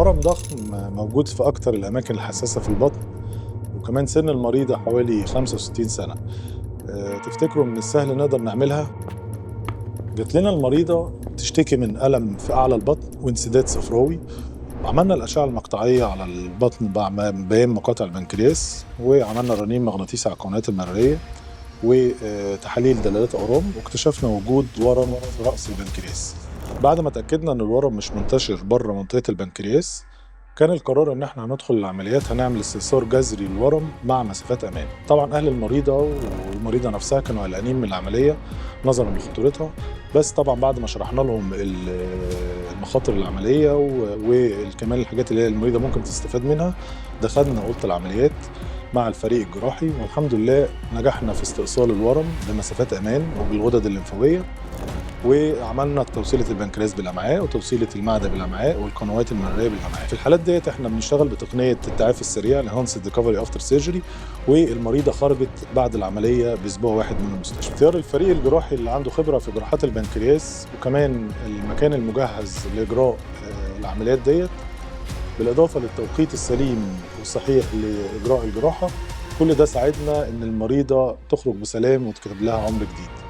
ورم ضخم موجود في أكتر الأماكن الحساسة في البطن، وكمان سن المريضة حوالي 65 سنة. تفتكروا من السهل نقدر نعملها؟ جات لنا المريضة تشتكي من ألم في أعلى البطن وانسداد صفراوي، وعملنا الأشعة المقطعية على البطن بين مقاطع البنكرياس، وعملنا رنين مغناطيسي على القنوات المرارية وتحاليل دلالات أورام، واكتشفنا وجود ورم في رأس البنكرياس. بعد ما تأكدنا إن الورم مش منتشر بره منطقة البنكرياس، كان القرار إن احنا هندخل العمليات هنعمل استئصال جذري للورم مع مسافات أمان. طبعا أهل المريضة والمريضة نفسها كانوا قلقانين من العملية نظرا لخطورتها، بس طبعا بعد ما شرحنا لهم المخاطر العملية وكمان الحاجات اللي المريضة ممكن تستفاد منها، دخلنا أوضة العمليات مع الفريق الجراحي، والحمد لله نجحنا في استئصال الورم بمسافات أمان وبالغدد الليمفاوية، وعملنا توصيلة البنكرياس بالأمعاء وتوصيلة المعدة بالأمعاء والقنوات المرارية بالأمعاء. في الحالات ديت احنا بنشتغل بتقنية التعافي السريع Enhanced Recovery After Surgery، والمريضة خرجت بعد العملية بأسبوع واحد من المستشفى. اختيار الفريق الجراحي اللي عنده خبرة في جراحات البنكرياس وكمان المكان المجهز لإجراء العمليات ديت، بالإضافة للتوقيت السليم والصحيح لإجراء الجراحة، كل ده ساعدنا إن المريضة تخرج بسلام وتكتب لها عمر جديد.